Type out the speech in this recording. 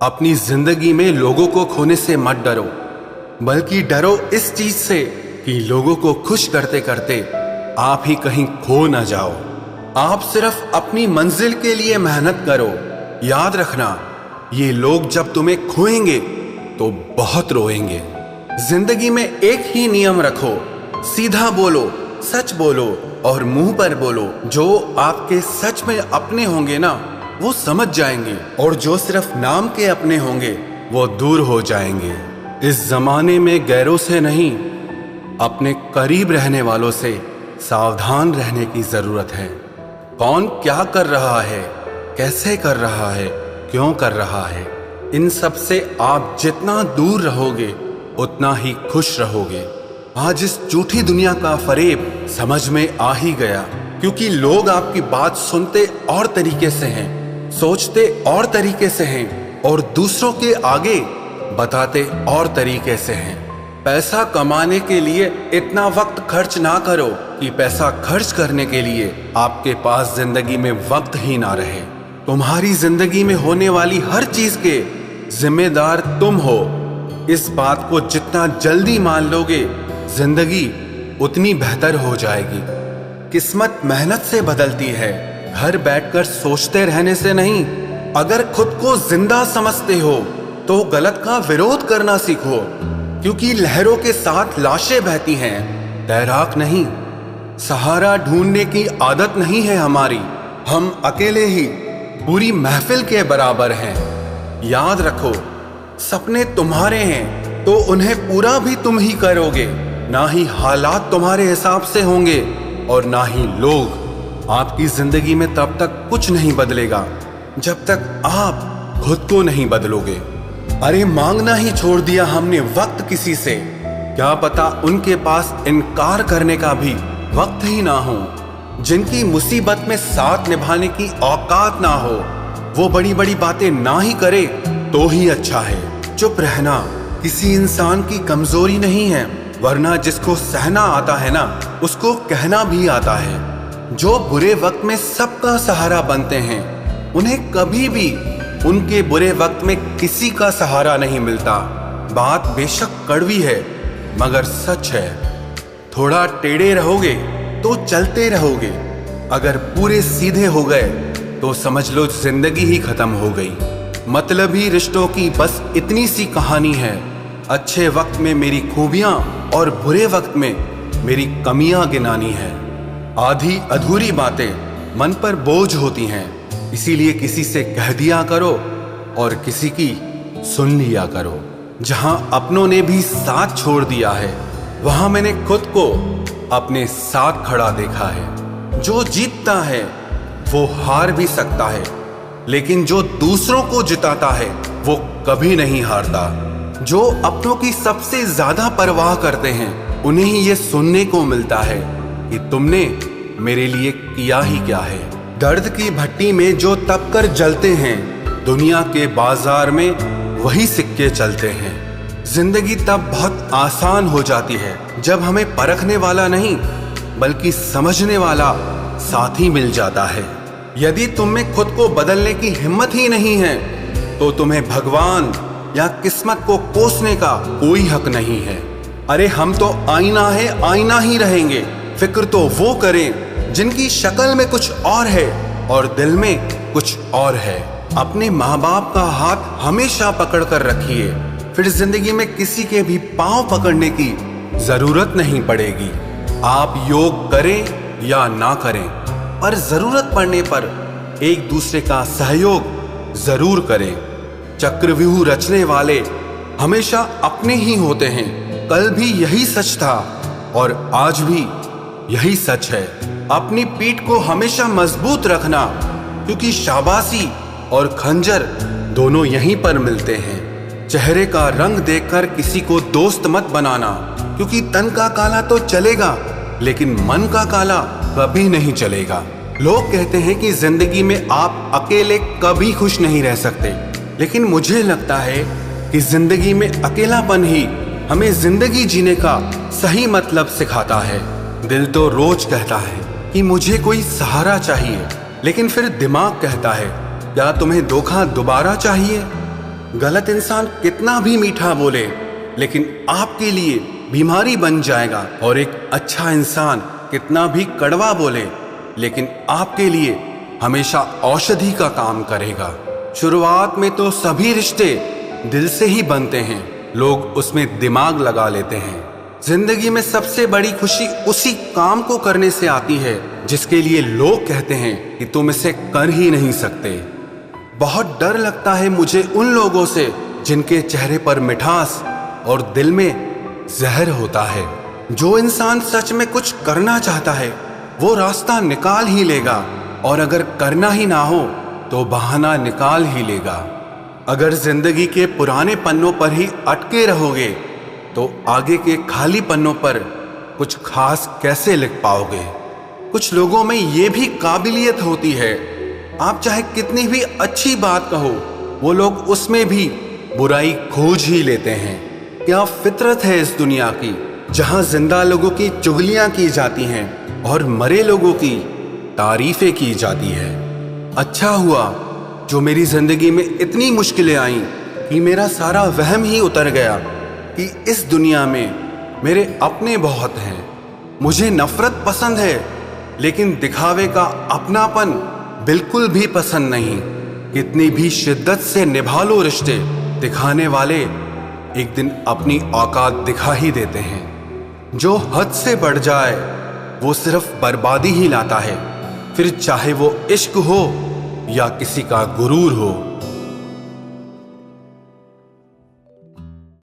अपनी जिंदगी में लोगों को खोने से मत डरो, बल्कि डरो इस चीज से कि लोगों को खुश करते करते आप ही कहीं खो न जाओ। आप सिर्फ अपनी मंजिल के लिए मेहनत करो। याद रखना, ये लोग जब तुम्हें खोएंगे तो बहुत रोएंगे। जिंदगी में एक ही नियम रखो, सीधा बोलो, सच बोलो और मुंह पर बोलो। जो आपके सच में अपने होंगे ना, वो समझ जाएंगे, और जो सिर्फ नाम के अपने होंगे वो दूर हो जाएंगे। इस जमाने में गैरों से नहीं, अपने करीब रहने वालों से सावधान रहने की जरूरत है। कौन क्या कर रहा है, कैसे कर रहा है, क्यों कर रहा है, इन सब से आप जितना दूर रहोगे उतना ही खुश रहोगे। आज इस झूठी दुनिया का फरेब समझ में आ ही गया, क्योंकि लोग आपकी बात सुनते और तरीके से हैं, सोचते और तरीके से हैं और दूसरों के आगे बताते और तरीके से हैं। पैसा कमाने के लिए इतना वक्त खर्च ना करो कि पैसा खर्च करने के लिए आपके पास जिंदगी में वक्त ही ना रहे। तुम्हारी जिंदगी में होने वाली हर चीज के जिम्मेदार तुम हो। इस बात को जितना जल्दी मान लोगे, जिंदगी उतनी बेहतर हो जाएगी। किस्मत मेहनत से बदलती है, घर बैठकर सोचते रहने से नहीं। अगर खुद को जिंदा समझते हो तो गलत का विरोध करना सीखो, क्योंकि लहरों के साथ लाशें बहती हैं, तैराक नहीं। सहारा ढूंढने की आदत नहीं है हमारी, हम अकेले ही पूरी महफिल के बराबर हैं। याद रखो, सपने तुम्हारे हैं तो उन्हें पूरा भी तुम ही करोगे। ना ही हालात तुम्हारे हिसाब से होंगे और ना ही लोग। आपकी जिंदगी में तब तक कुछ नहीं बदलेगा जब तक आप खुद को नहीं बदलोगे। अरे मांगना ही छोड़ दिया हमने वक्त किसी से, क्या पता उनके पास इनकार करने का भी वक्त ही ना हो। जिनकी मुसीबत में साथ निभाने की औकात ना हो, वो बड़ी बड़ी बातें ना ही करे तो ही अच्छा है। चुप रहना किसी इंसान की कमजोरी नहीं है, वरना जिसको सहना आता है ना, उसको कहना भी आता है। जो बुरे वक्त में सबका सहारा बनते हैं, उन्हें कभी भी उनके बुरे वक्त में किसी का सहारा नहीं मिलता। बात बेशक कड़वी है मगर सच है। थोड़ा टेढ़े रहोगे तो चलते रहोगे, अगर पूरे सीधे हो गए तो समझ लो जिंदगी ही खत्म हो गई। मतलबी रिश्तों की बस इतनी सी कहानी है। अच्छे वक्त में मेरी खूबियां और बुरे वक्त में मेरी कमियां गिनानी है। आधी अधूरी बातें मन पर बोझ होती हैं, इसीलिए किसी से कह दिया करो और किसी की सुन लिया करो। जहां अपनों ने भी साथ छोड़ दिया है, वहां मैंने खुद को अपने साथ खड़ा देखा है। जो जीतता है वो हार भी सकता है, लेकिन जो दूसरों को जिताता है वो कभी नहीं हारता। जो अपनों की सबसे ज्यादा परवाह करते हैं, उन्हें ही ये सुनने को मिलता है कि तुमने मेरे लिए किया ही क्या है। दर्द की भट्टी में जो तप कर जलते हैं, दुनिया के बाजार में वही सिक्के चलते हैं। जिंदगी तब बहुत आसान हो जाती है जब हमें परखने वाला नहीं बल्कि समझने वाला साथी मिल जाता है। यदि तुम में खुद को बदलने की हिम्मत ही नहीं है तो तुम्हें भगवान या किस्मत को कोसने का कोई हक नहीं है। अरे हम तो आईना है, आईना ही रहेंगे। फिक्र तो वो करें जिनकी शक्ल में कुछ और है और दिल में कुछ और है। अपने माँ बाप का हाथ हमेशा पकड़ कर रखिए, फिर जिंदगी में किसी के भी पांव पकड़ने की जरूरत नहीं पड़ेगी। आप योग करें या ना करें, पर जरूरत पड़ने पर एक दूसरे का सहयोग जरूर करें। चक्रव्यूह रचने वाले हमेशा अपने ही होते हैं। कल भी यही सच था और आज भी यही सच है। अपनी पीठ को हमेशा मजबूत रखना, क्योंकि शाबाशी और खंजर दोनों यहीं पर मिलते हैं। चेहरे का रंग देखकर किसी को दोस्त मत बनाना, क्योंकि तन का काला तो चलेगा लेकिन मन का काला कभी नहीं चलेगा। लोग कहते हैं कि जिंदगी में आप अकेले कभी खुश नहीं रह सकते, लेकिन मुझे लगता है कि जिंदगी में अकेलापन ही हमें जिंदगी जीने का सही मतलब सिखाता है। दिल तो रोज कहता है कि मुझे कोई सहारा चाहिए, लेकिन फिर दिमाग कहता है क्या तुम्हें धोखा दोबारा चाहिए। गलत इंसान कितना भी मीठा बोले लेकिन आपके लिए बीमारी बन जाएगा, और एक अच्छा इंसान कितना भी कड़वा बोले लेकिन आपके लिए हमेशा औषधि का काम करेगा। शुरुआत में तो सभी रिश्ते दिल से ही बनते हैं, लोग उसमें दिमाग लगा लेते हैं। जिंदगी में सबसे बड़ी खुशी उसी काम को करने से आती है जिसके लिए लोग कहते हैं कि तुम इसे कर ही नहीं सकते। बहुत डर लगता है मुझे उन लोगों से जिनके चेहरे पर मिठास और दिल में जहर होता है। जो इंसान सच में कुछ करना चाहता है वो रास्ता निकाल ही लेगा, और अगर करना ही ना हो तो बहाना निकाल ही लेगा। अगर जिंदगी के पुराने पन्नों पर ही अटके रहोगे तो आगे के खाली पन्नों पर कुछ खास कैसे लिख पाओगे। कुछ लोगों में ये भी काबिलियत होती है, आप चाहे कितनी भी अच्छी बात कहो वो लोग उसमें भी बुराई खोज ही लेते हैं। क्या फितरत है इस दुनिया की जहां जिंदा लोगों की चुगलियां की जाती हैं और मरे लोगों की तारीफें की जाती है। अच्छा हुआ जो मेरी जिंदगी में इतनी मुश्किलें आईं कि मेरा सारा वहम ही उतर गया कि इस दुनिया में मेरे अपने बहुत हैं। मुझे नफरत पसंद है लेकिन दिखावे का अपनापन बिल्कुल भी पसंद नहीं। कितनी भी शिद्दत से निभा लो रिश्ते, दिखाने वाले एक दिन अपनी औकात दिखा ही देते हैं। जो हद से बढ़ जाए वो सिर्फ बर्बादी ही लाता है, फिर चाहे वो इश्क हो या किसी का गुरूर हो।